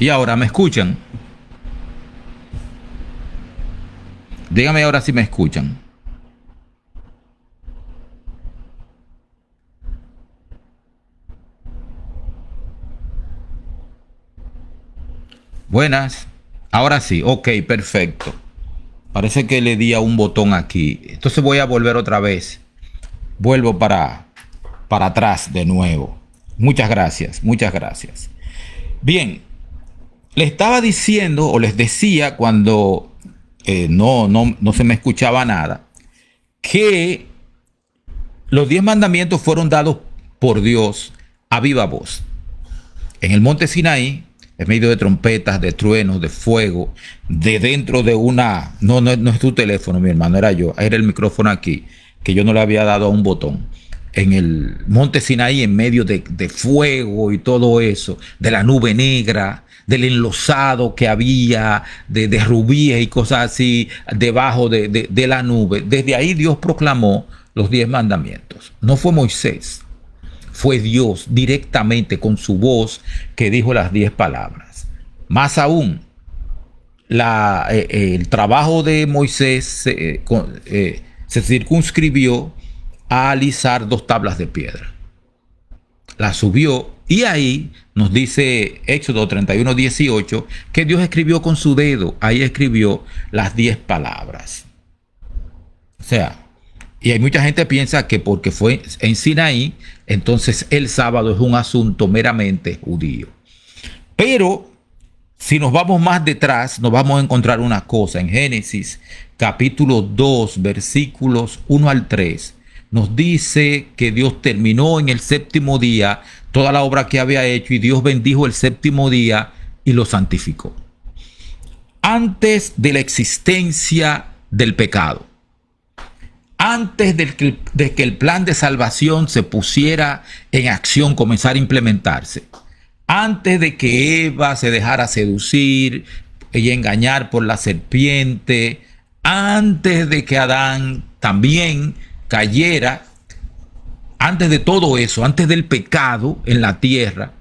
Y ahora me escuchan. Dígame ahora si me escuchan. Buenas. Ahora sí. Ok, perfecto. Parece que le di a un botón aquí. Entonces voy a volver otra vez. Vuelvo para atrás de nuevo. Muchas gracias, muchas gracias. Bien, le estaba diciendo o les decía cuando no se me escuchaba nada, que los 10 mandamientos fueron dados por Dios a viva voz. En el monte Sinaí, en medio de trompetas, de truenos, de fuego, de dentro de una... No es tu teléfono, mi hermano, era yo. Era el micrófono aquí, que yo no le había dado a un botón. En el monte Sinaí, en medio de fuego y todo eso, de la nube negra, del enlosado que había, de rubíes y cosas así, debajo de la nube. Desde ahí Dios proclamó los 10 mandamientos. No fue Moisés, fue Dios directamente con su voz que dijo las 10 palabras. Más aún, el trabajo de Moisés se circunscribió a alisar 2 tablas de piedra. La subió y ahí nos dice Éxodo 31:18 que Dios escribió con su dedo. Ahí escribió las 10 palabras. O sea, y hay mucha gente que piensa que porque fue en Sinaí, entonces el sábado es un asunto meramente judío. Pero si nos vamos más detrás, nos vamos a encontrar una cosa. En Génesis capítulo 2, versículos 1 al 3, nos dice que Dios terminó en el séptimo día toda la obra que había hecho y Dios bendijo el séptimo día y lo santificó. Antes de la existencia del pecado, antes de que el plan de salvación se pusiera en acción, comenzara a implementarse, antes de que Eva se dejara seducir y engañar por la serpiente, antes de que Adán también cayera, antes de todo eso, antes del pecado en la tierra,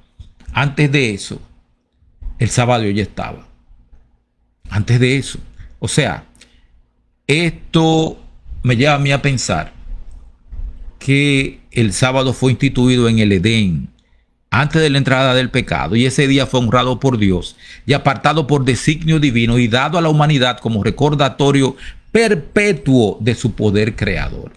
antes de eso, el sábado ya estaba. Antes de eso. O sea, esto me lleva a mí a pensar que el sábado fue instituido en el Edén, antes de la entrada del pecado, y ese día fue honrado por Dios y apartado por designio divino y dado a la humanidad como recordatorio perpetuo de su poder creador.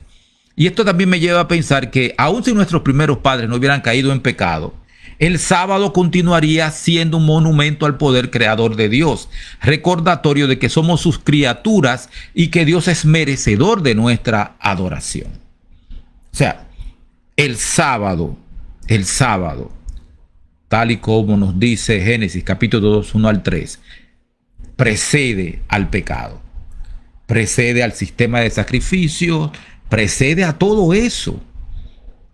Y esto también me lleva a pensar que aun si nuestros primeros padres no hubieran caído en pecado, el sábado continuaría siendo un monumento al poder creador de Dios, recordatorio de que somos sus criaturas y que Dios es merecedor de nuestra adoración. O sea, el sábado, tal y como nos dice Génesis capítulo 2, 1 al 3, precede al pecado, precede al sistema de sacrificio, precede a todo eso,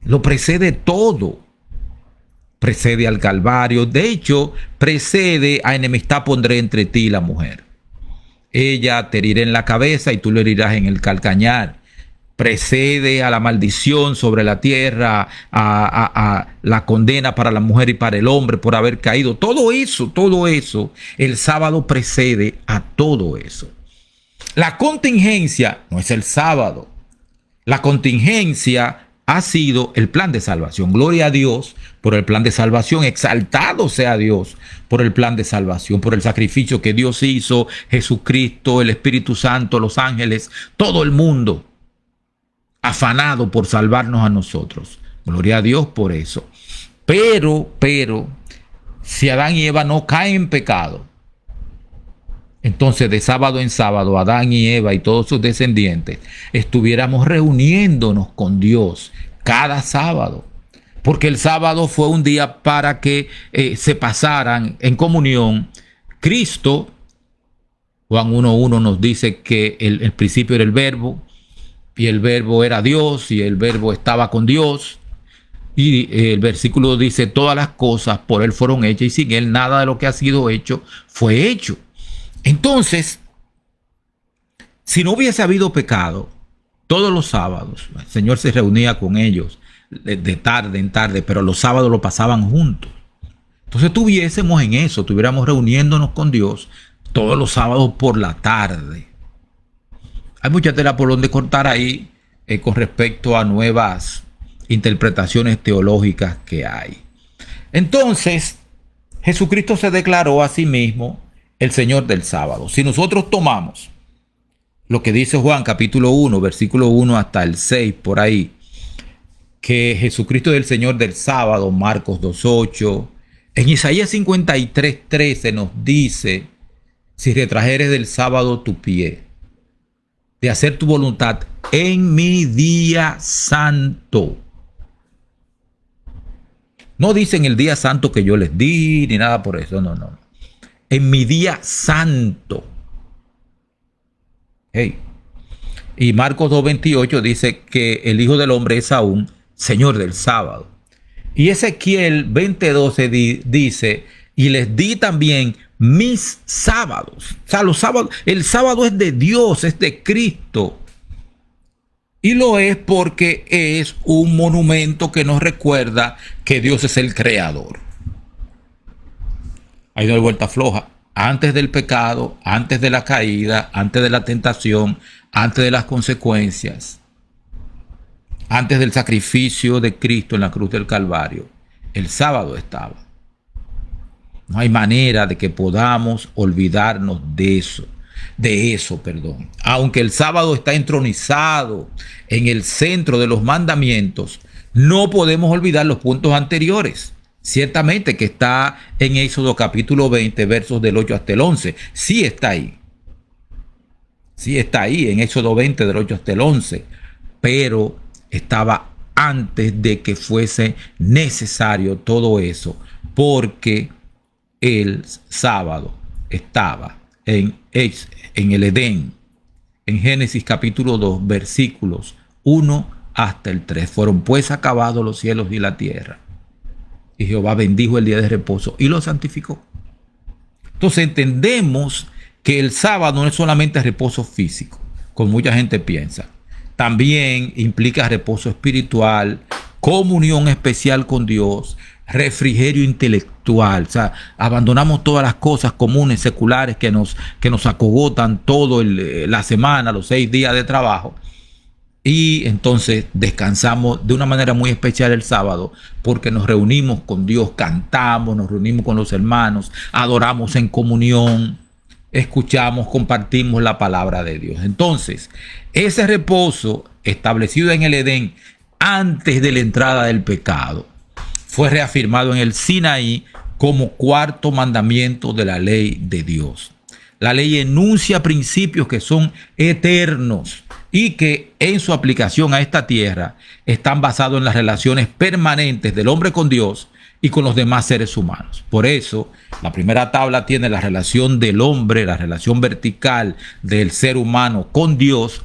lo precede todo, precede al Calvario. De hecho, precede a enemistad pondré entre ti y la mujer. Ella te herirá en la cabeza y tú le herirás en el calcañar. Precede a la maldición sobre la tierra, a la condena para la mujer y para el hombre por haber caído. Todo eso, el sábado precede a todo eso. La contingencia no es el sábado. La contingencia ha sido el plan de salvación. Gloria a Dios por el plan de salvación. Exaltado sea Dios por el plan de salvación, por el sacrificio que Dios hizo, Jesucristo, el Espíritu Santo, los ángeles, todo el mundo afanado por salvarnos a nosotros. Gloria a Dios por eso. Pero, si Adán y Eva no caen en pecado, entonces de sábado en sábado Adán y Eva y todos sus descendientes estuviéramos reuniéndonos con Dios cada sábado, porque el sábado fue un día para que se pasaran en comunión. Cristo, Juan 1:1 nos dice que el principio era el verbo y el verbo era Dios y el verbo estaba con Dios. Y el versículo dice: todas las cosas por él fueron hechas y sin él nada de lo que ha sido hecho fue hecho. Entonces, si no hubiese habido pecado, todos los sábados el Señor se reunía con ellos de tarde en tarde, pero los sábados lo pasaban juntos. Entonces estuviéramos reuniéndonos con Dios todos los sábados por la tarde. Hay mucha tela por donde cortar ahí con respecto a nuevas interpretaciones teológicas que hay. Entonces, Jesucristo se declaró a sí mismo el Señor del sábado. Si nosotros tomamos lo que dice Juan capítulo 1, versículo 1 hasta el 6, por ahí, que Jesucristo es el Señor del sábado, Marcos 2:8. En Isaías 53:13 nos dice: si retrajeres del sábado tu pie, de hacer tu voluntad en mi día santo. No dice en el día santo que yo les di, ni nada por eso, no. En mi día santo. Hey. Y Marcos 2:28 dice que el Hijo del Hombre es aún Señor del sábado. Y Ezequiel 20:12 dice: y les di también mis sábados. O sea, los sábados, el sábado es de Dios, es de Cristo. Y lo es porque es un monumento que nos recuerda que Dios es el creador. Ahí no hay vuelta floja. Antes del pecado, antes de la caída, antes de la tentación, antes de las consecuencias, antes del sacrificio de Cristo en la cruz del Calvario, el sábado estaba. No hay manera de que podamos olvidarnos de eso. Aunque el sábado está entronizado en el centro de los mandamientos, no podemos olvidar los puntos anteriores. Ciertamente que está en Éxodo capítulo 20, versos del 8 hasta el 11. Sí está ahí. Sí está ahí en Éxodo 20, del 8 hasta el 11. Pero estaba antes de que fuese necesario todo eso, porque el sábado estaba en el Edén, en Génesis capítulo 2, versículos 1 hasta el 3. Fueron pues acabados los cielos y la tierra, y Jehová bendijo el día de reposo y lo santificó. Entonces entendemos que el sábado no es solamente reposo físico, como mucha gente piensa. También implica reposo espiritual, comunión especial con Dios, refrigerio intelectual. O sea, abandonamos todas las cosas comunes, seculares que nos acogotan toda la semana, los 6 días de trabajo. Y entonces descansamos de una manera muy especial el sábado, porque nos reunimos con Dios, cantamos, nos reunimos con los hermanos, adoramos en comunión, escuchamos, compartimos la palabra de Dios. Entonces, ese reposo establecido en el Edén antes de la entrada del pecado fue reafirmado en el Sinaí como cuarto mandamiento de la ley de Dios. La ley enuncia principios que son eternos y que en su aplicación a esta tierra están basados en las relaciones permanentes del hombre con Dios y con los demás seres humanos. Por eso, la primera tabla tiene la relación del hombre, la relación vertical del ser humano con Dios,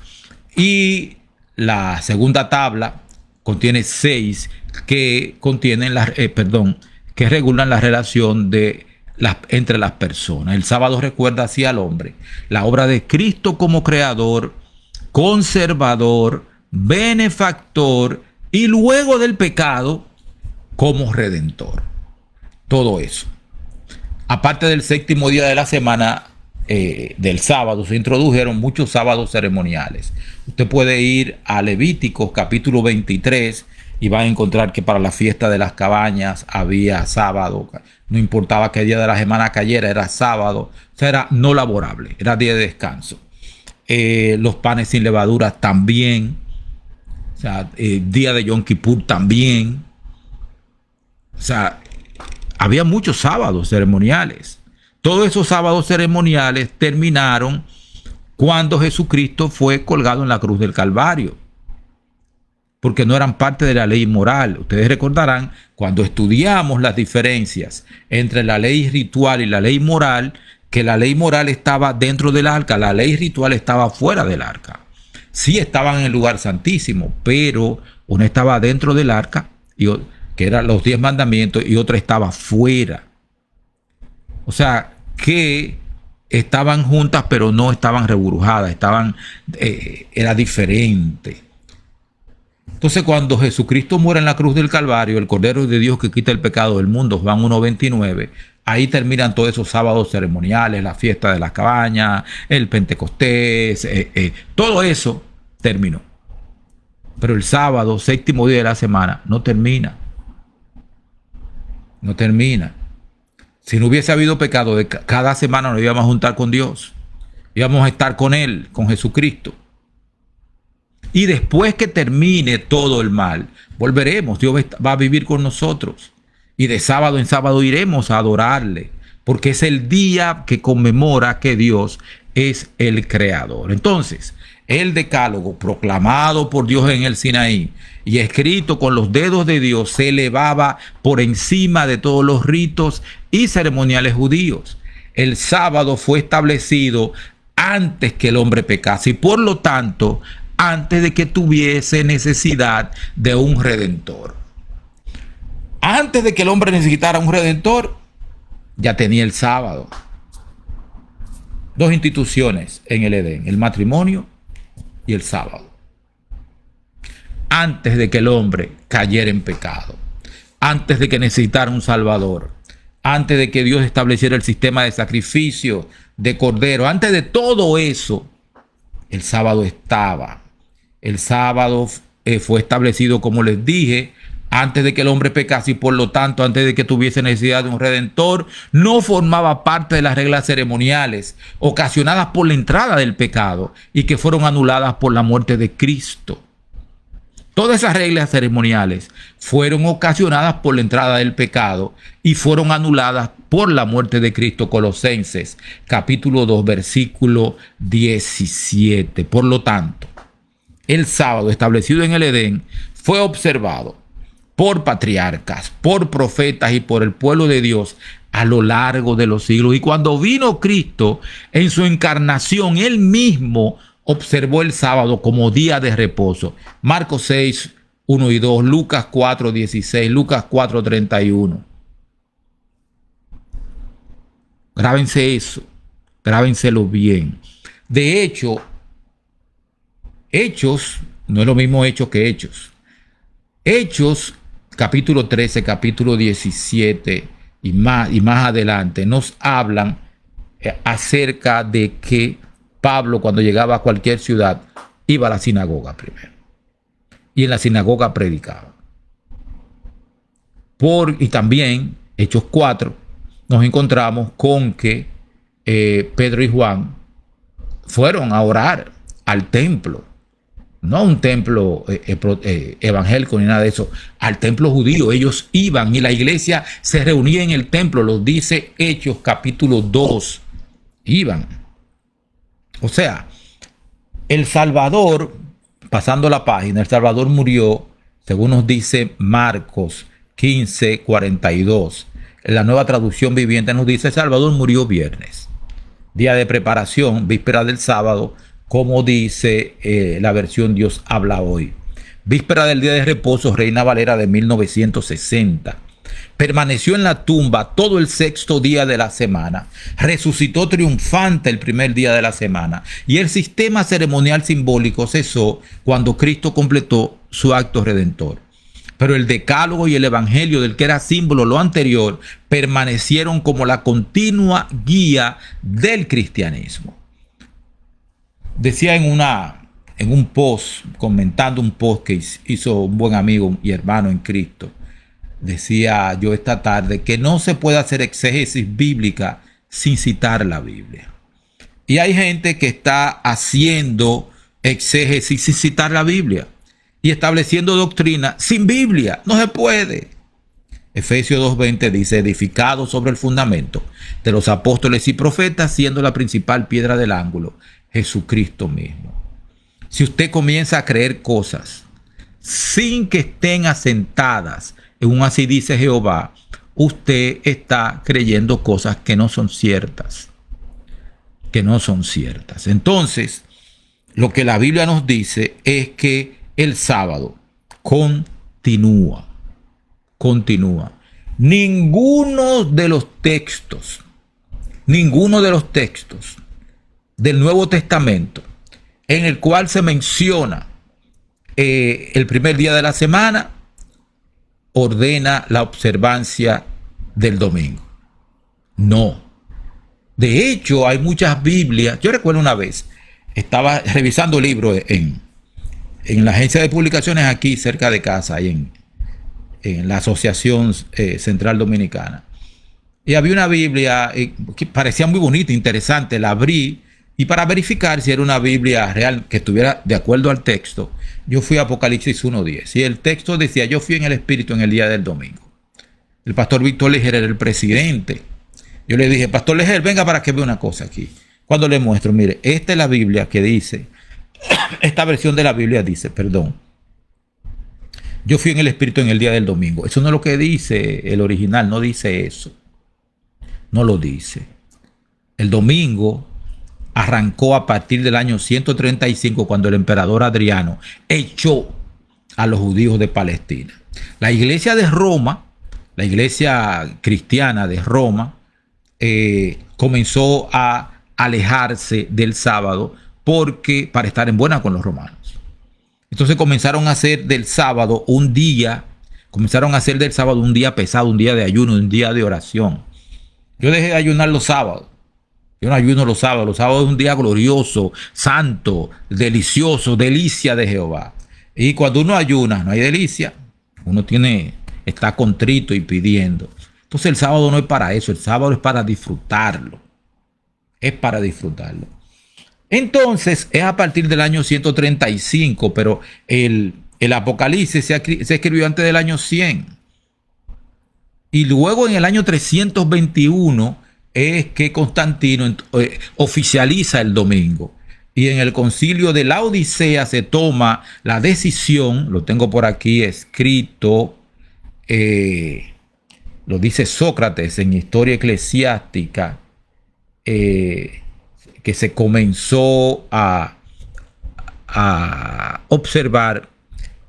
y la segunda tabla contiene 6 que contienen que regulan la relación entre las personas. El sábado recuerda así al hombre la obra de Cristo como creador, conservador, benefactor y luego del pecado como redentor. Todo eso. Aparte del séptimo día de la semana, del sábado, se introdujeron muchos sábados ceremoniales. Usted puede ir a Levíticos capítulo 23 y va a encontrar que para la fiesta de las cabañas había sábado. No importaba qué día de la semana cayera, era sábado. O sea, era no laborable, era día de descanso. Los panes sin levadura también. O sea, día de Yom Kippur también. O sea, había muchos sábados ceremoniales. Todos esos sábados ceremoniales terminaron cuando Jesucristo fue colgado en la cruz del Calvario, porque no eran parte de la ley moral. Ustedes recordarán, cuando estudiamos las diferencias entre la ley ritual y la ley moral, que la ley moral estaba dentro del arca, la ley ritual estaba fuera del arca. Sí estaban en el lugar santísimo, pero una estaba dentro del arca, que eran los 10 mandamientos, y otra estaba fuera. O sea, que estaban juntas, pero no estaban reburujadas, era diferente. Entonces, cuando Jesucristo muere en la cruz del Calvario, el Cordero de Dios que quita el pecado del mundo, Juan 1:29, ahí terminan todos esos sábados ceremoniales, la fiesta de las cabañas, el Pentecostés, todo eso terminó. Pero el sábado, séptimo día de la semana, no termina. No termina. Si no hubiese habido pecado, cada semana nos íbamos a juntar con Dios. Íbamos a estar con Él, con Jesucristo. Y después que termine todo el mal, volveremos. Dios va a vivir con nosotros. Y de sábado en sábado iremos a adorarle. Porque es el día que conmemora que Dios es el creador. Entonces, el decálogo proclamado por Dios en el Sinaí y escrito con los dedos de Dios se elevaba por encima de todos los ritos y ceremoniales judíos. El sábado fue establecido antes que el hombre pecase y por lo tanto antes de que tuviese necesidad de un redentor. Antes de que el hombre necesitara un redentor, ya tenía el sábado. Dos instituciones en el Edén, el matrimonio y el sábado. Antes de que el hombre cayera en pecado, antes de que necesitara un salvador, antes de que Dios estableciera el sistema de sacrificio de cordero, antes de todo eso, el sábado estaba. El sábado fue establecido, como les dije, antes de que el hombre pecase y por lo tanto antes de que tuviese necesidad de un redentor. No formaba parte de las reglas ceremoniales ocasionadas por la entrada del pecado y que fueron anuladas por la muerte de Cristo. Todas esas reglas ceremoniales fueron ocasionadas por la entrada del pecado y fueron anuladas por la muerte de Cristo. Colosenses capítulo 2 versículo 17. Por lo tanto, el sábado establecido en el Edén fue observado por patriarcas, por profetas y por el pueblo de Dios a lo largo de los siglos. Y cuando vino Cristo en su encarnación, él mismo observó el sábado como día de reposo. Marcos 6, 1 y 2, Lucas 4, 16, Lucas 4, 31. Grábense eso, grábenselo bien. De hecho, Hechos no es lo mismo Hechos que Hechos. Hechos capítulo 13, capítulo 17 y más adelante nos hablan acerca de que Pablo, cuando llegaba a cualquier ciudad, iba a la sinagoga primero y en la sinagoga predicaba. Y también Hechos 4 nos encontramos con que Pedro y Juan fueron a orar al templo. No a un templo evangélico ni nada de eso, al templo judío. Ellos iban y la iglesia se reunía en el templo, lo dice Hechos capítulo 2. Iban. O sea, el Salvador, pasando la página, el Salvador murió, según nos dice Marcos 15, 42. La Nueva Traducción Viviente nos dice: el Salvador murió viernes, día de preparación, víspera del sábado, como dice la versión Dios habla hoy. Víspera del día de reposo, Reina Valera de 1960. Permaneció en la tumba todo el sexto día de la semana. Resucitó triunfante el primer día de la semana. Y el sistema ceremonial simbólico cesó cuando Cristo completó su acto redentor. Pero el decálogo y el evangelio del que era símbolo lo anterior permanecieron como la continua guía del cristianismo. Decía en un post, comentando un post que hizo un buen amigo y hermano en Cristo, decía yo esta tarde que no se puede hacer exégesis bíblica sin citar la Biblia. Y hay gente que está haciendo exégesis sin citar la Biblia y estableciendo doctrina sin Biblia. No se puede. Efesios 2:20 dice: edificado sobre el fundamento de los apóstoles y profetas, siendo la principal piedra del ángulo Jesucristo mismo. Si usted comienza a creer cosas sin que estén asentadas en un así dice Jehová, usted está creyendo cosas que no son ciertas. Que no son ciertas. Entonces, lo que la Biblia nos dice es que el sábado continúa. Ninguno de los textos del Nuevo Testamento en el cual se menciona el primer día de la semana ordena la observancia del domingo. No. De hecho, hay muchas Biblias. Yo recuerdo una vez, estaba revisando libros en la agencia de publicaciones aquí cerca de casa, ahí en la Asociación Central Dominicana. Y había una Biblia que parecía muy bonita, interesante. La abrí y para verificar si era una Biblia real que estuviera de acuerdo al texto, yo fui a Apocalipsis 1:10. Y el texto decía: yo fui en el Espíritu en el día del domingo. El pastor Víctor Leger era el presidente. Yo le dije: pastor Leger, venga para que vea una cosa aquí. Cuando le muestro, mire, esta es la Biblia que dice, esta versión de la Biblia dice, perdón, yo fui en el Espíritu en el día del domingo. Eso no es lo que dice el original, no dice eso. No lo dice. El domingo arrancó a partir del año 135, cuando el emperador Adriano echó a los judíos de Palestina. La iglesia de Roma, la iglesia cristiana de Roma, comenzó a alejarse del sábado para estar en buena con los romanos. Entonces comenzaron a hacer del sábado un día pesado, un día de ayuno, un día de oración. Yo dejé de ayunar los sábados. Yo no ayuno los sábados. Los sábados es un día glorioso, santo, delicioso, delicia de Jehová. Y cuando uno ayuna, no hay delicia. Uno está contrito y pidiendo. Entonces el sábado no es para eso. El sábado es para disfrutarlo. Es para disfrutarlo. Entonces es a partir del año 135, pero el Apocalipsis se escribió antes del año 100. Y luego en el año 321 es que Constantino oficializa el domingo. Y en el concilio de la Odisea se toma la decisión, lo tengo por aquí escrito, lo dice Sócrates en Historia Eclesiástica, que se comenzó a observar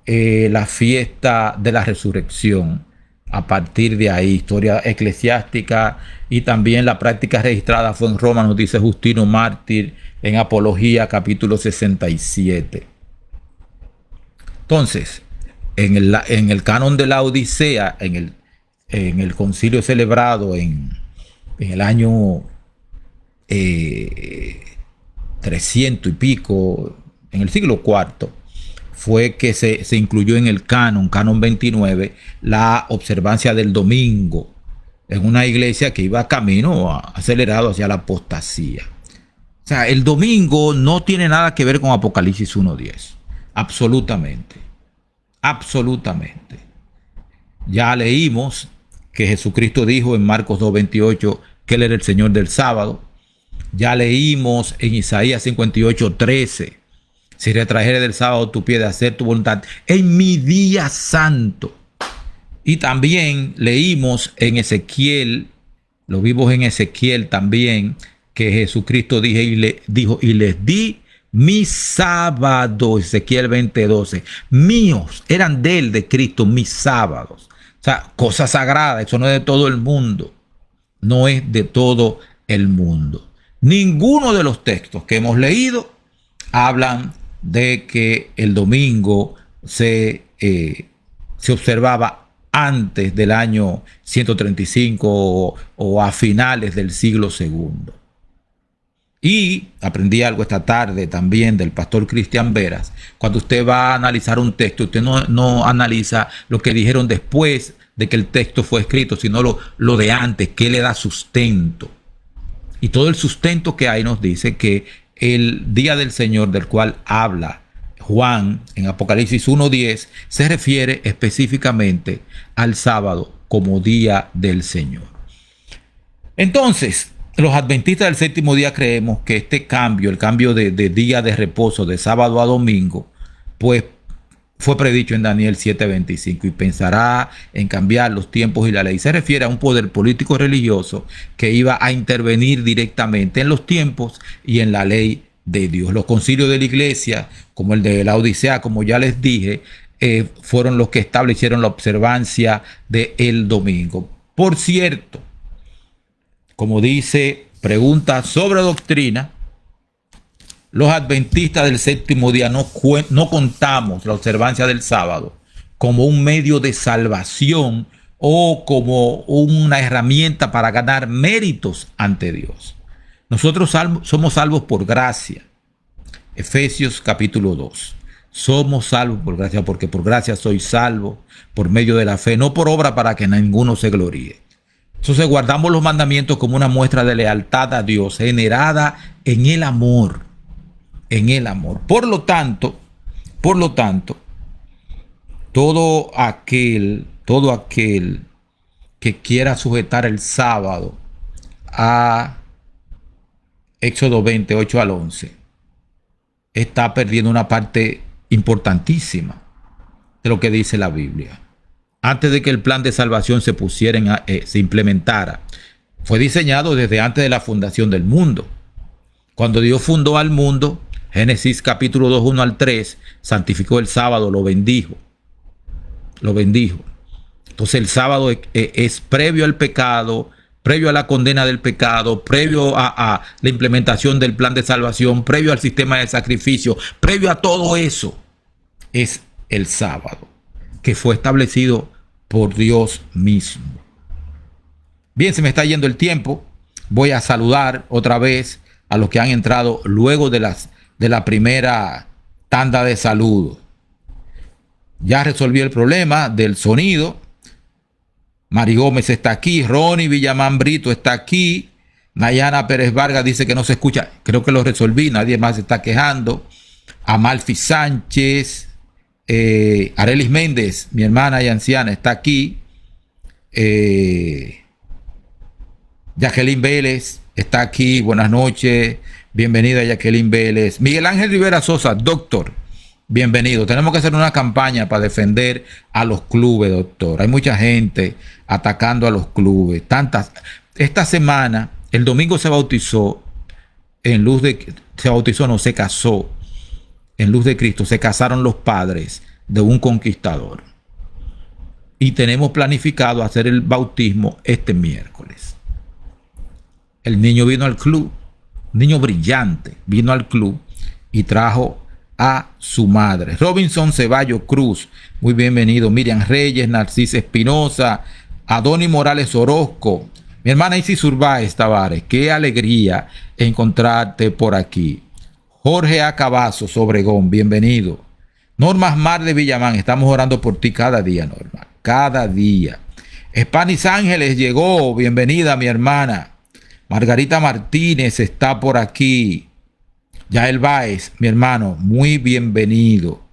la fiesta de la resurrección. A partir de ahí, Historia Eclesiástica, y también la práctica registrada fue en Roma, nos dice Justino Mártir en Apología, capítulo 67. Entonces, en el canon de la Odisea, en el concilio celebrado en el año 300 y pico, en el siglo IV, fue que se incluyó en el canon 29, la observancia del domingo en una iglesia que iba camino acelerado hacia la apostasía. O sea, el domingo no tiene nada que ver con Apocalipsis 1:10. Absolutamente. Absolutamente. Ya leímos que Jesucristo dijo en Marcos 2:28 que Él era el Señor del sábado. Ya leímos en Isaías 58:13. Si retrajere del sábado tu pie de hacer tu voluntad en mi día santo. Y también leímos en Ezequiel, lo vimos en Ezequiel también, que Jesucristo dijo, y les di mis sábados, Ezequiel 20:12, míos, eran de él, de Cristo, mis sábados. O sea, cosa sagrada, eso no es de todo el mundo. No es de todo el mundo. Ninguno de los textos que hemos leído hablan de que el domingo se observaba antes del año 135 o a finales del siglo II. Y aprendí algo esta tarde también del pastor Cristian Veras. Cuando usted va a analizar un texto, usted no analiza lo que dijeron después de que el texto fue escrito, sino lo de antes, que le da sustento. Y todo el sustento que hay nos dice que el día del Señor, del cual habla Juan en Apocalipsis 1:10, se refiere específicamente al sábado como día del Señor. Entonces, los adventistas del séptimo día creemos que este cambio, el cambio de día de reposo de sábado a domingo, pues fue predicho en Daniel 7:25, y pensará en cambiar los tiempos y la ley. Se refiere a un poder político religioso que iba a intervenir directamente en los tiempos y en la ley de Dios. Los concilios de la iglesia, como el de la Odisea, como ya les dije, fueron los que establecieron la observancia del domingo. Por cierto, como dice Pregunta sobre Doctrina, los adventistas del séptimo día no contamos la observancia del sábado como un medio de salvación o como una herramienta para ganar méritos ante Dios. Nosotros somos salvos por gracia. Efesios capítulo 2. Somos salvos por gracia, porque por gracia soy salvo por medio de la fe, no por obra para que ninguno se gloríe. Entonces guardamos los mandamientos como una muestra de lealtad a Dios, generada en el amor. En el amor. Por lo tanto, todo aquel que quiera sujetar el sábado a Éxodo 28 al 11 está perdiendo una parte importantísima de lo que dice la Biblia. Antes de que el plan de salvación se implementara, fue diseñado desde antes de la fundación del mundo. Cuando Dios fundó al mundo, Génesis capítulo 2, 1 al 3, santificó el sábado, lo bendijo. Entonces el sábado es previo al pecado, previo a la condena del pecado, previo a la implementación del plan de salvación, previo al sistema de sacrificio, previo a todo eso, es el sábado, que fue establecido por Dios mismo. Bien, se me está yendo el tiempo. Voy a saludar otra vez a los que han entrado luego de la primera tanda de saludos. Ya resolví el problema del sonido. Mari Gómez está aquí, Ronnie Villamán Brito está aquí, Nayana Pérez Vargas dice que no se escucha, creo que lo resolví, nadie más se está quejando. Amalfi Sánchez, Arelis Méndez, mi hermana y anciana, está aquí. Jacqueline Vélez está aquí, buenas noches, bienvenida Jacqueline Vélez. Miguel Ángel Rivera Sosa, doctor, bienvenido. Tenemos que hacer una campaña para defender a los clubes, doctor. Hay mucha gente atacando a los clubes. Esta semana, el domingo se bautizó se casó en Luz de Cristo. Se casaron los padres de un conquistador. Y tenemos planificado hacer el bautismo este miércoles. El niño vino al club, niño brillante, vino al club y trajo a su madre. Robinson Ceballos Cruz, muy bienvenido. Miriam Reyes, Narcisa Espinosa, Adoni Morales Orozco, mi hermana Isis Urbáez Tavares, qué alegría encontrarte por aquí. Jorge A. Cavazos Obregón, bienvenido. Norma Mar de Villamán, estamos orando por ti cada día, Norma, cada día. Espanis Ángeles llegó, bienvenida mi hermana. Margarita Martínez está por aquí. Yael Báez, mi hermano, muy bienvenido.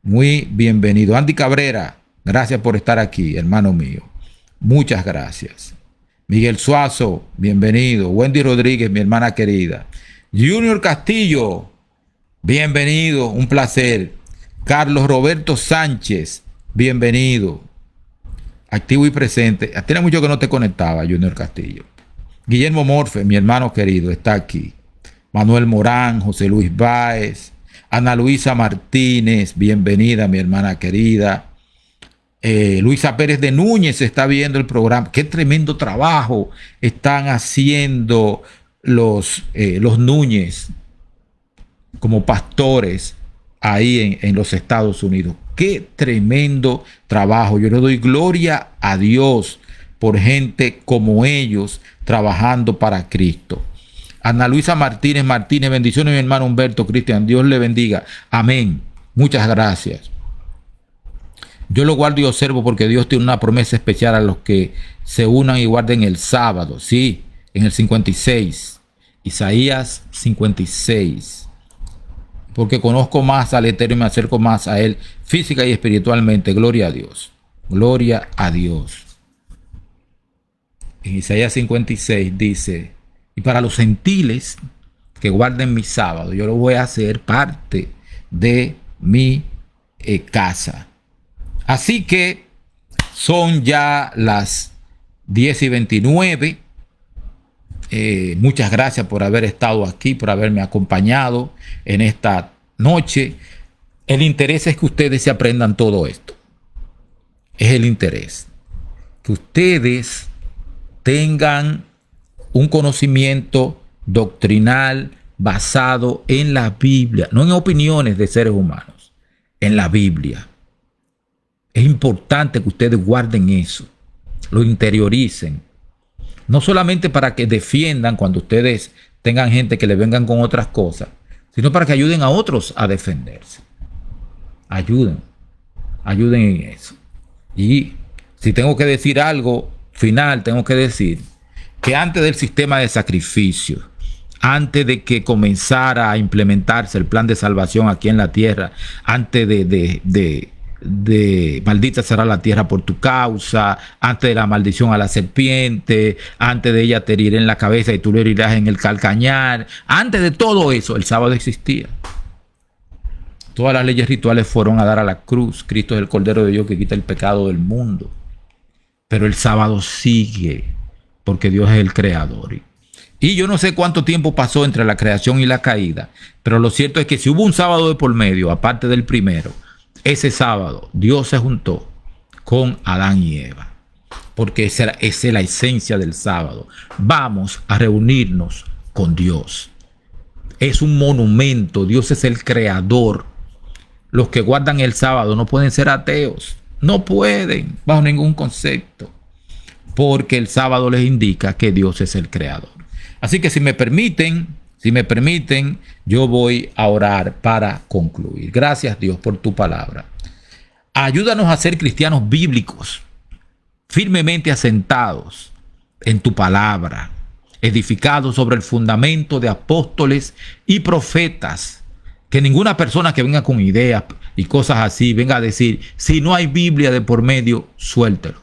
Muy bienvenido. Andy Cabrera, gracias por estar aquí, hermano mío. Muchas gracias. Miguel Suazo, bienvenido. Wendy Rodríguez, mi hermana querida. Junior Castillo, bienvenido, un placer. Carlos Roberto Sánchez, bienvenido. Activo y presente. Tiene mucho que no te conectaba, Junior Castillo. Guillermo Morfe, mi hermano querido, está aquí. Manuel Morán, José Luis Báez, Ana Luisa Martínez, bienvenida mi hermana querida. Luisa Pérez de Núñez está viendo el programa. Qué tremendo trabajo están haciendo los Núñez como pastores ahí en los Estados Unidos. Qué tremendo trabajo. Yo le doy gloria a Dios por gente como ellos trabajando para Cristo. Ana Luisa Martínez, bendiciones mi hermano Humberto Cristian, Dios le bendiga, amén, muchas gracias. Yo lo guardo y observo porque Dios tiene una promesa especial a los que se unan y guarden el sábado, sí, en el 56, Isaías 56, porque conozco más al Eterno y me acerco más a Él física y espiritualmente, gloria a Dios, gloria a Dios. En Isaías 56 dice, y para los gentiles que guarden mi sábado, yo lo voy a hacer parte de mi casa. Así que son ya las 10:29. Muchas gracias por haber estado aquí, por haberme acompañado en esta noche. El interés es que ustedes se aprendan todo esto. Es el interés. Que ustedes tengan un conocimiento doctrinal basado en la Biblia, no en opiniones de seres humanos, en la Biblia. Es importante que ustedes guarden eso, lo interioricen, no solamente para que defiendan cuando ustedes tengan gente que le vengan con otras cosas, sino para que ayuden a otros a defenderse. Ayuden en eso. Y si tengo que decir algo final, tengo que decir que antes del sistema de sacrificio, antes de que comenzara a implementarse el plan de salvación aquí en la tierra, antes de maldita será la tierra por tu causa, antes de la maldición a la serpiente, antes de ella te heriré en la cabeza y tú le herirás en el calcañar, antes de todo eso, el sábado existía. Todas las leyes rituales fueron a dar a la cruz. Cristo es el Cordero de Dios que quita el pecado del mundo. Pero el sábado sigue, porque Dios es el creador. Y yo no sé cuánto tiempo pasó entre la creación y la caída, pero lo cierto es que si hubo un sábado de por medio, aparte del primero, ese sábado Dios se juntó con Adán y Eva, porque esa es la esencia del sábado. Vamos a reunirnos con Dios. Es un monumento, Dios es el creador. Los que guardan el sábado no pueden ser ateos, no pueden, bajo ningún concepto, porque el sábado les indica que Dios es el creador. Así que si me permiten, yo voy a orar para concluir. Gracias, Dios, por tu palabra. Ayúdanos a ser cristianos bíblicos, firmemente asentados en tu palabra, edificados sobre el fundamento de apóstoles y profetas. Que ninguna persona que venga con ideas y cosas así venga a decir, si no hay Biblia de por medio, suéltelo.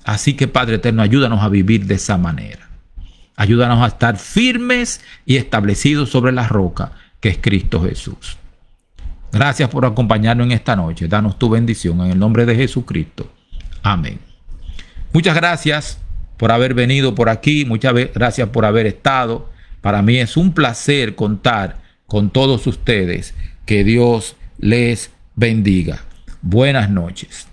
Así que, Padre eterno, ayúdanos a vivir de esa manera. Ayúdanos a estar firmes y establecidos sobre la roca que es Cristo Jesús. Gracias por acompañarnos en esta noche. Danos tu bendición en el nombre de Jesucristo. Amén. Muchas gracias por haber venido por aquí. Muchas gracias por haber estado. Para mí es un placer contar con todos ustedes. Que Dios les bendiga. Buenas noches.